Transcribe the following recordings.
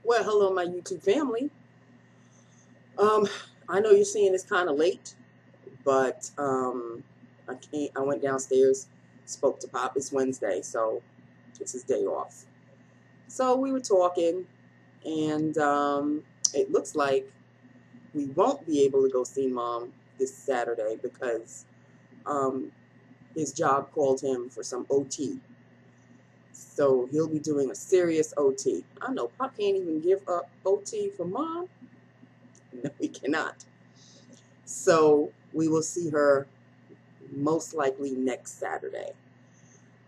Well, hello, my YouTube family. Um, I know you're seeing this kind of late, but I can't. I went downstairs, spoke to Pop. It's Wednesday, so it's his day off. So we were talking, and it looks like we won't be able to go see Mom this Saturday because um, his job called him for some OT. So he'll be doing a serious OT. I know Pop can't even give up OT for Mom. No, we cannot. So we will see her most likely next Saturday.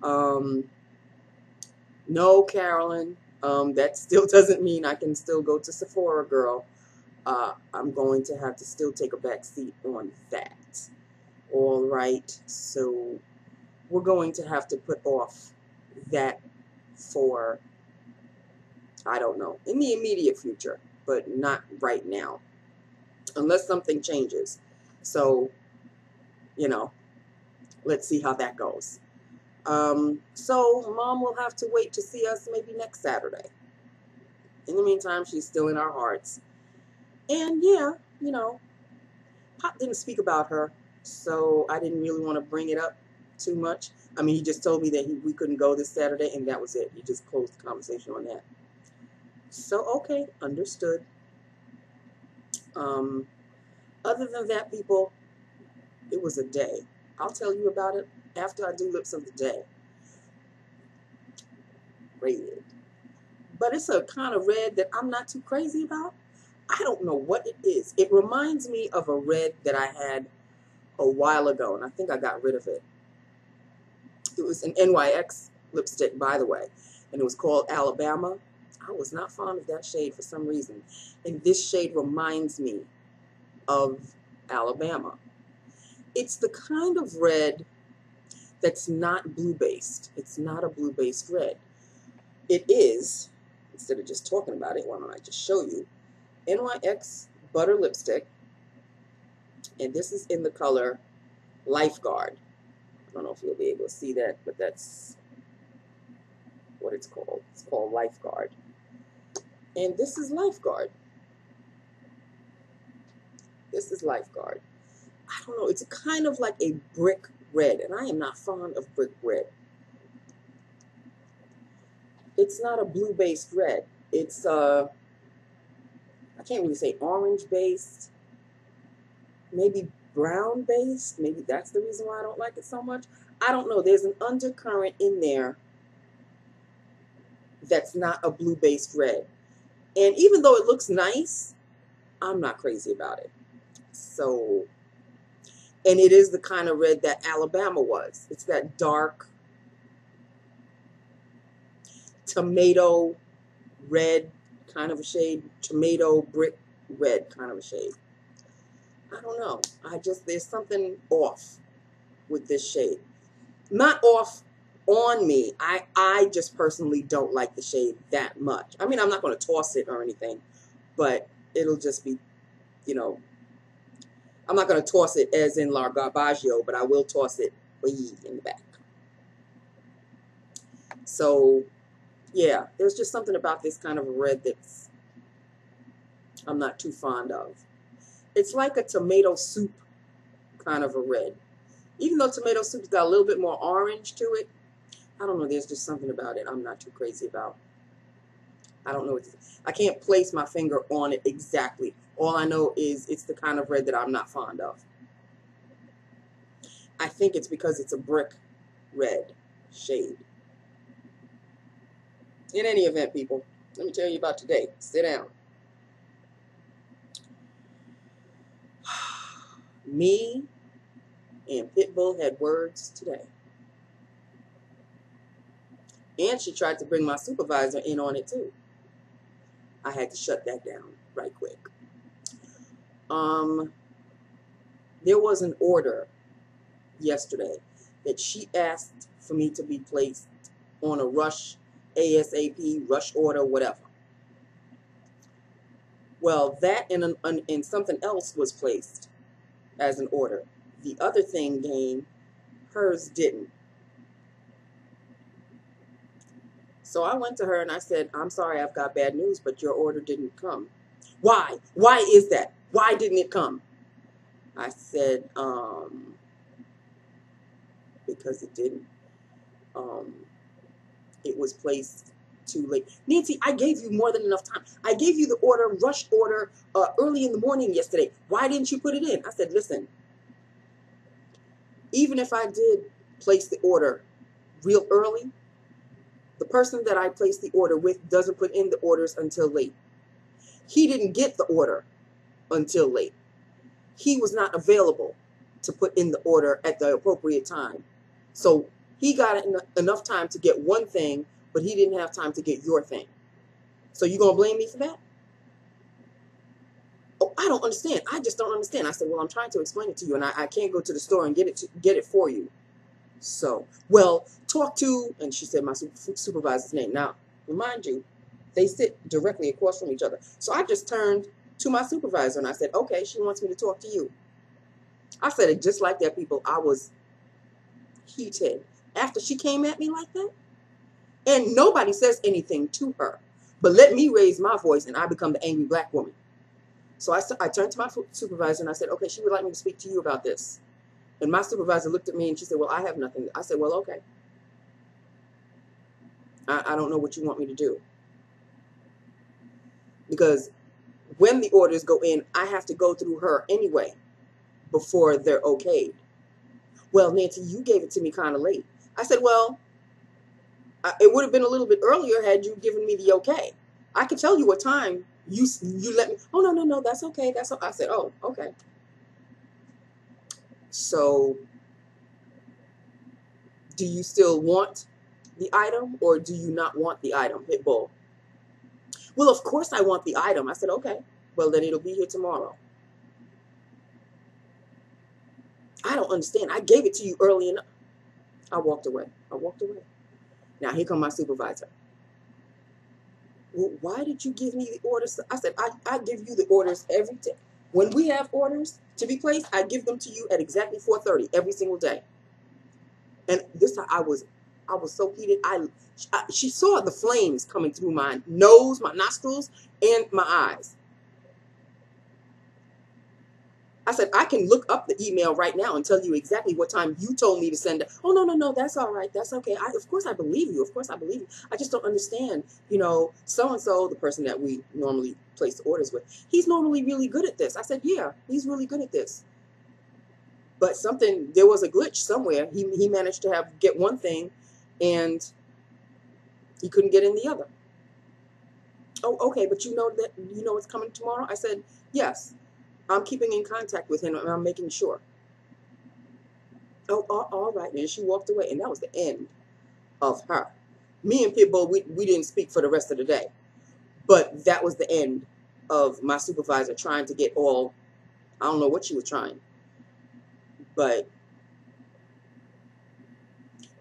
No, Carolyn, that still doesn't mean I can still go to Sephora, girl. I'm going to have to still take a back seat on that. All right, so we're going to have to put off that for, I don't know, in the immediate future, but not right now, unless something changes. So, let's see how that goes. So Mom will have to wait to see us maybe next Saturday. In the meantime, she's still in our hearts. And yeah, Pop didn't speak about her, so I didn't really want to bring it up too much. I mean, he just told me that we couldn't go this Saturday, and that was it. He just closed the conversation on that. So, okay, understood. Other than that, people, it was a day. I'll tell you about it after I do lips of the day. Red. But it's a kind of red that I'm not too crazy about. I don't know what it is. It reminds me of a red that I had a while ago, and I think I got rid of it. It was an NYX lipstick, by the way, and it was called Alabama. I was not fond of that shade for some reason, and this shade reminds me of Alabama. It's the kind of red that's not blue-based. It's not a blue-based red. It is, instead of just talking about it, why don't I just show you, NYX Butter Lipstick, and this is in the color Lifeguard. I don't know if you'll be able to see that, but that's what it's called. It's called Lifeguard. And this is Lifeguard. This is Lifeguard. I don't know, it's kind of like a brick red, and I am not fond of brick red. It's not a blue-based red. It's, I can't really say orange-based, maybe brown-based. Maybe that's the reason why I don't like it so much. I don't know. There's an undercurrent in there that's not a blue-based red. And even though it looks nice, I'm not crazy about it. So, and it is the kind of red that Alabama was. It's that dark tomato red kind of a shade, tomato brick red kind of a shade. I don't know. There's something off with this shade. Not off on me. I just personally don't like the shade that much. I mean, I'm not going to toss it or anything, but it'll just be, I'm not going to toss it as in La Garbaggio, but I will toss it in the back. So, yeah, there's just something about this kind of a red that's I'm not too fond of. It's like a tomato soup kind of a red. Even though tomato soup's got a little bit more orange to it, I don't know, there's just something about it I'm not too crazy about. I don't know. I can't place my finger on it exactly. All I know is it's the kind of red that I'm not fond of. I think it's because it's a brick red shade. In any event, people, let me tell you about today. Sit down. Me and Pitbull had words today. And she tried to bring my supervisor in on it too. I had to shut that down right quick. There was an order yesterday that she asked for me to be placed on a rush, ASAP, rush order, whatever. Well, that and something else was placed as an order. The other thing came, hers didn't. So I went to her and I said, I'm sorry, I've got bad news, but your order didn't come. Why? Why is that? Why didn't it come? I said, because it didn't. It was placed too late. Nancy, I gave you more than enough time. I gave you the order, rush order, early in the morning yesterday. Why didn't you put it in? I said, listen, even if I did place the order real early, the person that I placed the order with doesn't put in the orders until late. He didn't get the order until late. He was not available to put in the order at the appropriate time. So he got enough time to get one thing, but he didn't have time to get your thing. So you gonna blame me for that? Oh, I don't understand. I just don't understand. I said, well, I'm trying to explain it to you, and I can't go to the store and get it for you. So, well, talk to, and she said my supervisor's name. Now, remind you, they sit directly across from each other. So I just turned to my supervisor and I said, okay, she wants me to talk to you. I said it just like that, people. I was heated after she came at me like that. And nobody says anything to her. But let me raise my voice and I become the angry black woman. So I turned to my supervisor and I said, okay, she would like me to speak to you about this. And my supervisor looked at me and she said, well, I have nothing. I said, well, okay. I don't know what you want me to do. Because when the orders go in, I have to go through her anyway before they're okayed. Well, Nancy, you gave it to me kind of late. I said, well, it would have been a little bit earlier had you given me the okay. I could tell you what time you let me. Oh, no, that's okay. That's okay. I said, oh, okay. So do you still want the item or do you not want the item, Pitbull? Well, of course I want the item. I said, okay, well, then it'll be here tomorrow. I don't understand. I gave it to you early enough. I walked away. Now, here comes my supervisor. Well, why did you give me the orders? I said, I give you the orders every day. When we have orders to be placed, I give them to you at exactly 4:30 every single day. And this time I was so heated. She saw the flames coming through my nose, my nostrils, and my eyes. I said, I can look up the email right now and tell you exactly what time you told me to send it. Oh, no, that's all right. That's okay. Of course I believe you. Of course I believe you. I just don't understand, so-and-so, the person that we normally place the orders with, he's normally really good at this. I said, yeah, he's really good at this. But there was a glitch somewhere. He managed to get one thing and he couldn't get in the other. Oh, okay, but you know it's coming tomorrow? I said, yes. I'm keeping in contact with him and I'm making sure. Oh, all right. And she walked away and that was the end of her. Me and Pitbull, we didn't speak for the rest of the day. But that was the end of my supervisor trying to get all, I don't know what she was trying. But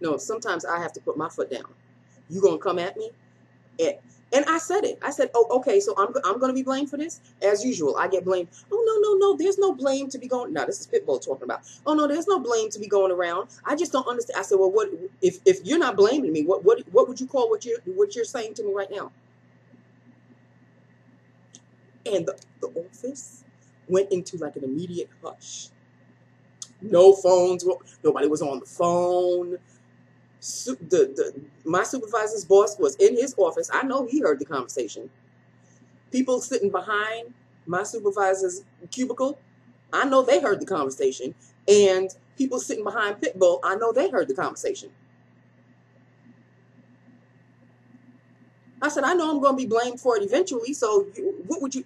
no, sometimes I have to put my foot down. You gonna come at me? And I said it. I said, oh, okay, so I'm going to be blamed for this? As usual, I get blamed. Oh, no, there's no blame to be going. Now, this is Pitbull talking about. Oh, no, there's no blame to be going around. I just don't understand. I said, well, what if you're not blaming me, what would you call what you're saying to me right now? And the office went into like an immediate hush. No phones. Nobody was on the phone. My supervisor's boss was in his office. I know he heard the conversation. People sitting behind my supervisor's cubicle, I know they heard the conversation. And people sitting behind Pitbull, I know they heard the conversation. I said, I know I'm going to be blamed for it eventually, so what would you,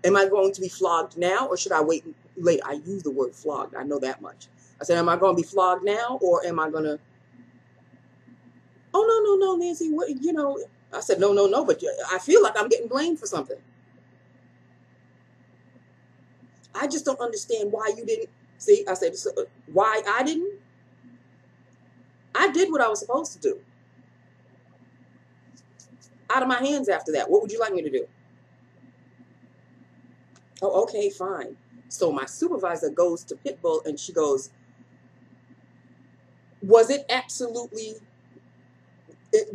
am I going to be flogged now or should I wait later? I use the word flogged, I know that much. I said, am I going to be flogged now or am I going to, oh, no, Nancy, what, I said, no, but I feel like I'm getting blamed for something. I just don't understand why you didn't, see, I said, so, why I didn't? I did what I was supposed to do. Out of my hands after that. What would you like me to do? Oh, okay, fine. So my supervisor goes to Pitbull and she goes, was it absolutely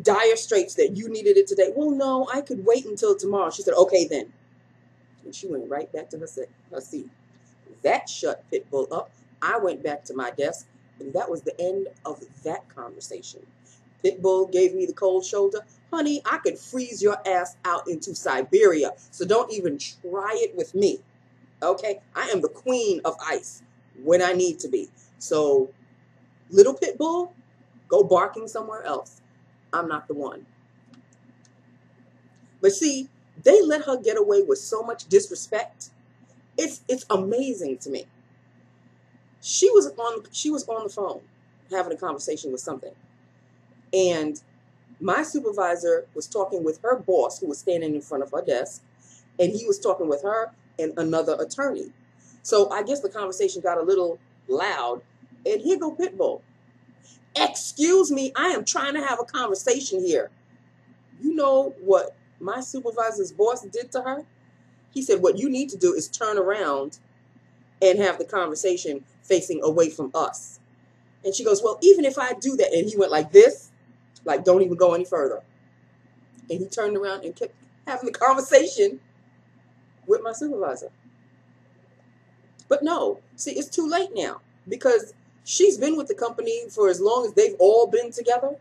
dire straits that you needed it today. Well, no, I could wait until tomorrow. She said, okay then. And she went right back to her seat. That shut Pitbull up. I went back to my desk, and that was the end of that conversation. Pitbull gave me the cold shoulder. Honey, I could freeze your ass out into Siberia, so don't even try it with me. Okay? I am the queen of ice when I need to be. So, little Pitbull, go barking somewhere else. I'm not the one. But see, they let her get away with so much disrespect. It's amazing to me. She was on the phone having a conversation with something. And my supervisor was talking with her boss, who was standing in front of her desk, and he was talking with her and another attorney. So I guess the conversation got a little loud, and here go Pitbull. Excuse me, I am trying to have a conversation here. You know what my supervisor's boss did to her? He said, what you need to do is turn around and have the conversation facing away from us. And she goes, well, even if I do that, and he went like this, like, don't even go any further. And he turned around and kept having the conversation with my supervisor. But no, see, it's too late now, because she's been with the company for as long as they've all been together.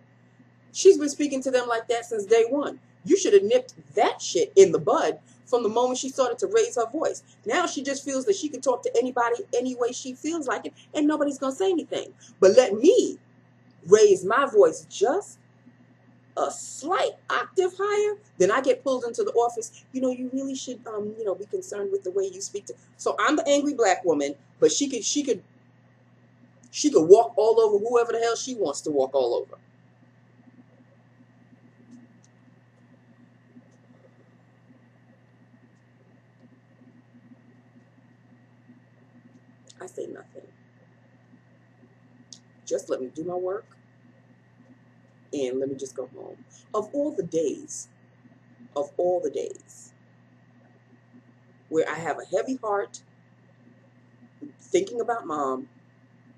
She's been speaking to them like that since day one. You should have nipped that shit in the bud from the moment she started to raise her voice. Now she just feels that she can talk to anybody any way she feels like it, and nobody's going to say anything. But let me raise my voice just a slight octave higher, then I get pulled into the office. You know, you really should, be concerned with the way you speak to. So I'm the angry black woman, but she could walk all over whoever the hell she wants to walk all over. I say nothing. Just let me do my work, and let me just go home. Of all the days where I have a heavy heart thinking about mom,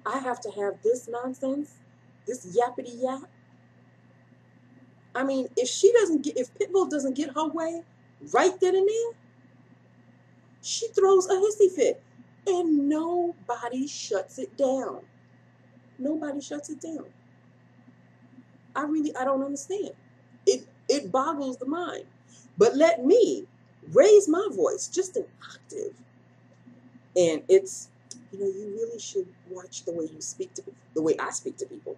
I have to have this nonsense, this yappity yap. I mean, if Pitbull doesn't get her way right then and there, she throws a hissy fit, and nobody shuts it down. Nobody shuts it down. I don't understand. It boggles the mind. But let me raise my voice just an octave. And it's, you really should watch the way you speak to people, the way I speak to people.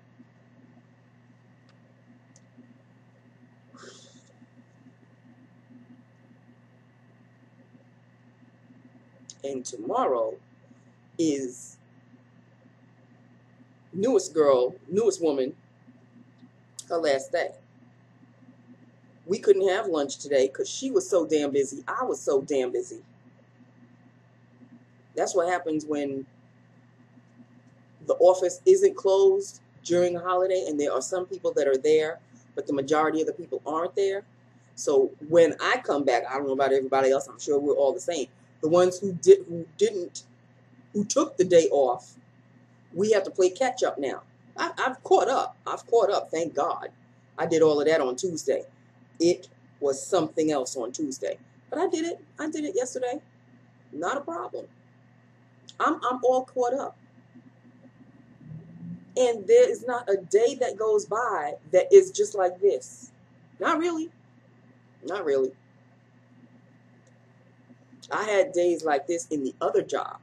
And tomorrow is newest woman, her last day. We couldn't have lunch today because she was so damn busy. I was so damn busy. That's what happens when the office isn't closed during a holiday, and there are some people that are there, but the majority of the people aren't there. So when I come back, I don't know about everybody else, I'm sure we're all the same. The ones who took the day off, we have to play catch up now. I've caught up. Thank God. I did all of that on Tuesday. It was something else on Tuesday, but I did it yesterday. Not a problem. I'm all caught up. And there is not a day that goes by that is just like this. Not really. Not really. I had days like this in the other job.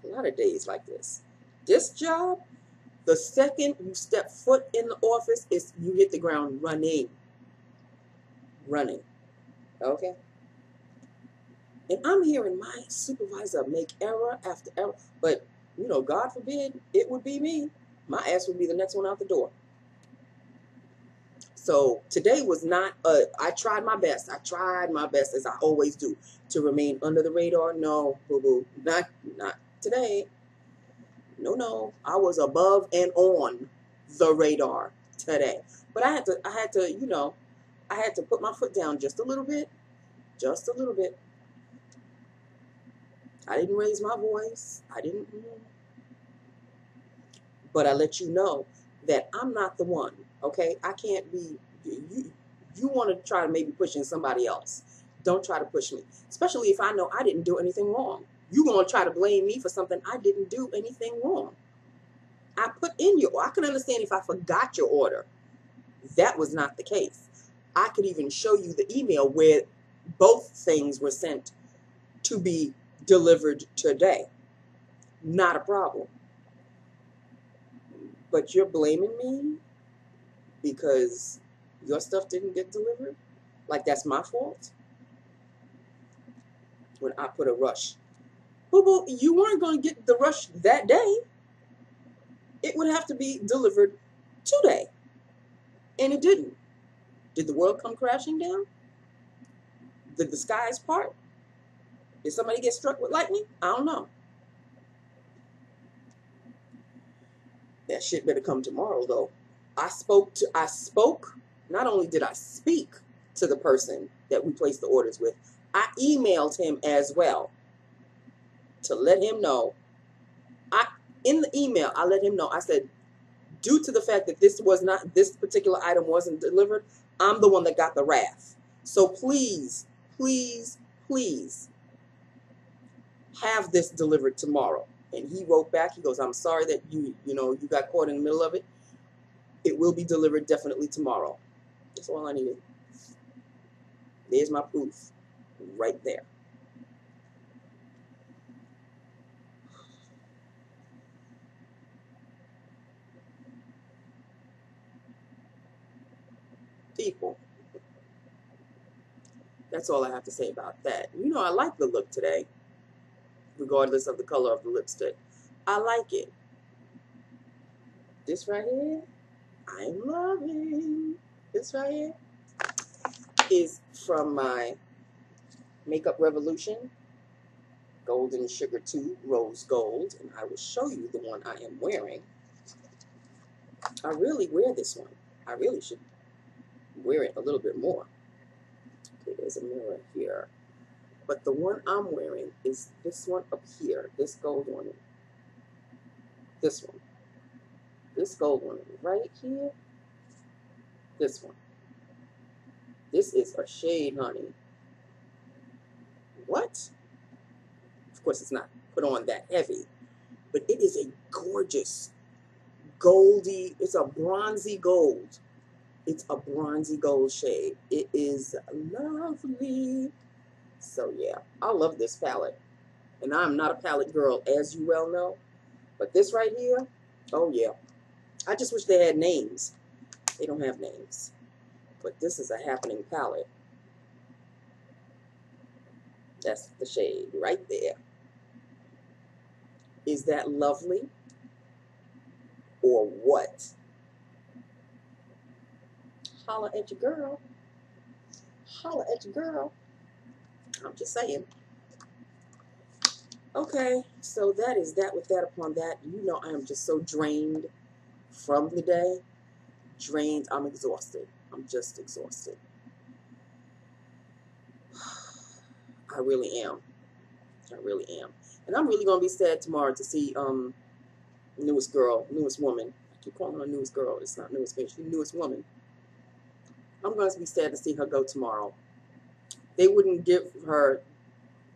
A lot of days like this. This job, the second you step foot in the office, you hit the ground running. Okay? And I'm hearing my supervisor make error after error. But, God forbid, it would be me. My ass would be the next one out the door. So today was not, I tried my best. As I always do, to remain under the radar. No, boo-boo, not today. No, I was above and on the radar today. But I had to put my foot down just a little bit. I didn't raise my voice. But I let you know that I'm not the one, okay? I can't be you want to try to maybe push in somebody else. Don't try to push me, especially if I know I didn't do anything wrong. You're going to try to blame me for something I didn't do anything wrong. I put in I can understand if I forgot your order. That was not the case. I could even show you the email where both things were sent to be delivered today. Not a problem. But you're blaming me because your stuff didn't get delivered? Like that's my fault? When I put a rush. Boo-boo, you weren't going to get the rush that day. It would have to be delivered today. And it didn't. Did the world come crashing down? Did the skies part? Did somebody get struck with lightning? I don't know. That shit better come tomorrow, though. I spoke, not only did I speak to the person that we placed the orders with, I emailed him as well to let him know. In the email, I let him know. I said, due to the fact that this particular item wasn't delivered, I'm the one that got the wrath. So please, please, please have this delivered tomorrow. And he wrote back, he goes, I'm sorry that you got caught in the middle of it. It will be delivered definitely tomorrow. That's all I needed. There's my proof right there. People. That's all I have to say about that. I like the look today, regardless of the color of the lipstick. I like it. This right here, I'm loving. This right here is from my Makeup Revolution Golden Sugar 2 Rose Gold, and I will show you the one I am wearing. I really wear this one. I really should wear it a little bit more. Okay, there's a mirror here. But the one I'm wearing is this one up here, this gold one. This one. This gold one right here. This one. This is a shade, honey. What? Of course, it's not put on that heavy, but it is a gorgeous goldy, it's a bronzy gold. It's a bronzy gold shade. It is lovely. So yeah, I love this palette. And I'm not a palette girl, as you well know. But this right here, oh yeah. I just wish they had names. They don't have names. But this is a happening palette. That's the shade right there. Is that lovely? Or what? Holla at your girl. Holla at your girl. I'm just saying. Okay, so that is that with that upon that. I am just so drained from the day. Drained. I'm exhausted. I'm just exhausted. I really am. I really am. And I'm really going to be sad tomorrow to see newest woman. I keep calling her newest girl. It's not newest girl. She's the newest woman. I'm going to be sad to see her go tomorrow. They wouldn't give her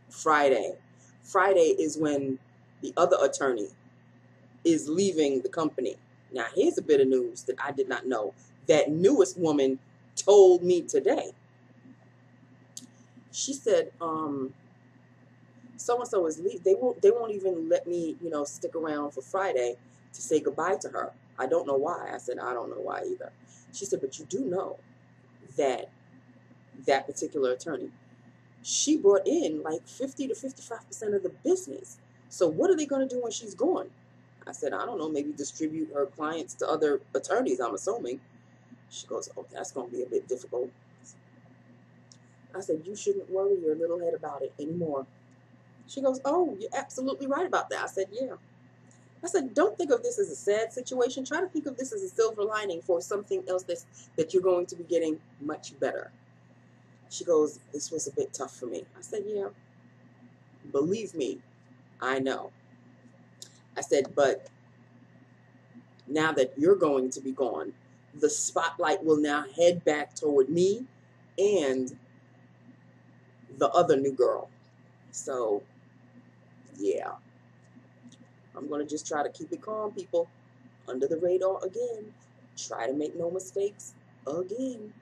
Friday. Friday is when the other attorney is leaving the company. Now, here's a bit of news that I did not know. That newest woman told me today. She said, so-and-so is leaving. They won't even let me, stick around for Friday to say goodbye to her. I don't know why. I said, I don't know why either. She said, but you do know that particular attorney, she brought in like 50 to 55% of the business. So what are they going to do when she's gone? I said, I don't know, maybe distribute her clients to other attorneys, I'm assuming. She goes, oh, that's going to be a bit difficult. I said, you shouldn't worry your little head about it anymore. She goes, oh, you're absolutely right about that. I said, yeah. I said, don't think of this as a sad situation. Try to think of this as a silver lining for something else that you're going to be getting much better. She goes, this was a bit tough for me. I said, yeah, believe me, I know. I said, but now that you're going to be gone, the spotlight will now head back toward me and the other new girl. So, yeah. I'm going to just try to keep it calm, people. Under the radar again. Try to make no mistakes again.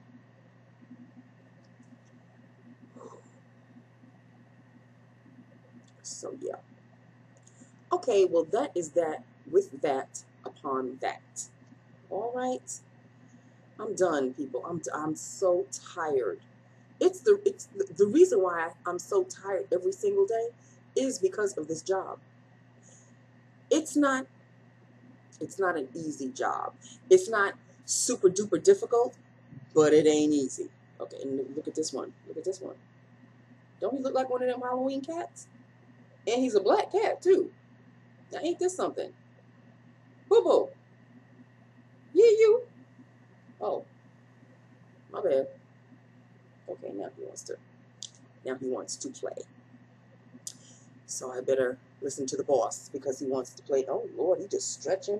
So, yeah. Okay, well, that is that with that upon that. All right. I'm done, people. I'm so tired. It's the reason why I'm so tired every single day is because of this job. It's not an easy job. It's not super duper difficult, but it ain't easy. Okay, and look at this one. Look at this one. Don't he look like one of them Halloween cats? And he's a black cat too. Now ain't this something? Boo boo. Yeah, you. Oh, my bad. Okay, now he wants to play. So I better listen to the boss because he wants to play. Oh Lord, he just stretching.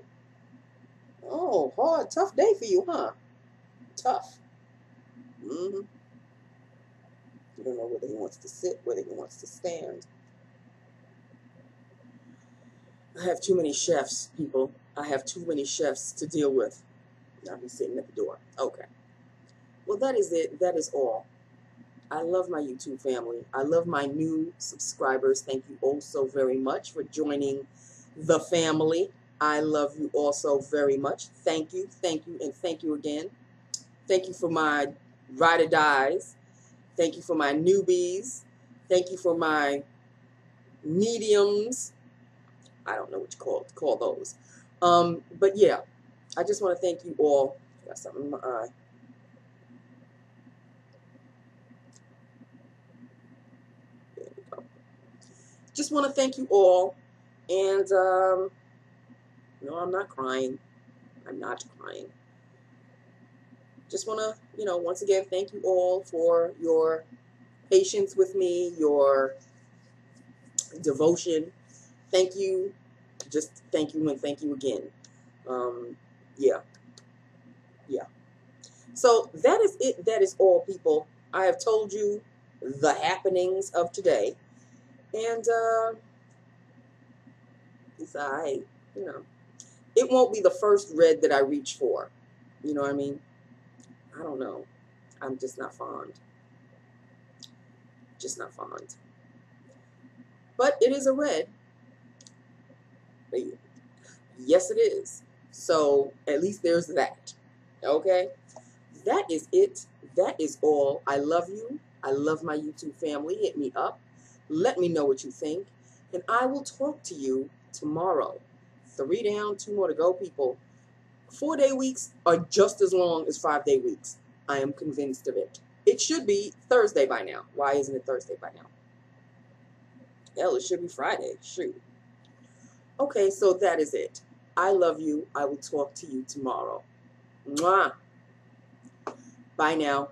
Oh, hard, tough day for you, huh? Tough. Mm-hmm. You don't know whether he wants to sit, whether he wants to stand. I have too many chefs, people. I have too many chefs to deal with. Now he's sitting at the door. Okay. Well, that is it. That is all. I love my YouTube family. I love my new subscribers. Thank you all so very much for joining the family. I love you all so very much. Thank you, and thank you again. Thank you for my ride or dies. Thank you for my newbies. Thank you for my mediums. I don't know what you call those. But yeah, I just want to thank you all. Got something in my eye. There we go. Just want to thank you all. And no, I'm not crying. I'm not crying. Just want to, once again, thank you all for your patience with me, your devotion. Thank you. Just thank you and thank you again. Yeah. So that is it. That is all, people. I have told you the happenings of today. And it's all right. It won't be the first red that I reach for. You know what I mean? I don't know. I'm just not fond. Just not fond. But it is a red. Yes, it is. So at least there's that. Okay? That is it. That is all. I love you. I love my YouTube family. Hit me up. Let me know what you think. And I will talk to you tomorrow. 3 down, 2 more to go, people. 4-day weeks are just as long as 5-day weeks. I am convinced of it. It should be Thursday by now. Why isn't it Thursday by now? Hell, it should be Friday. Shoot. Okay, so that is it. I love you. I will talk to you tomorrow. Mwah. Bye now.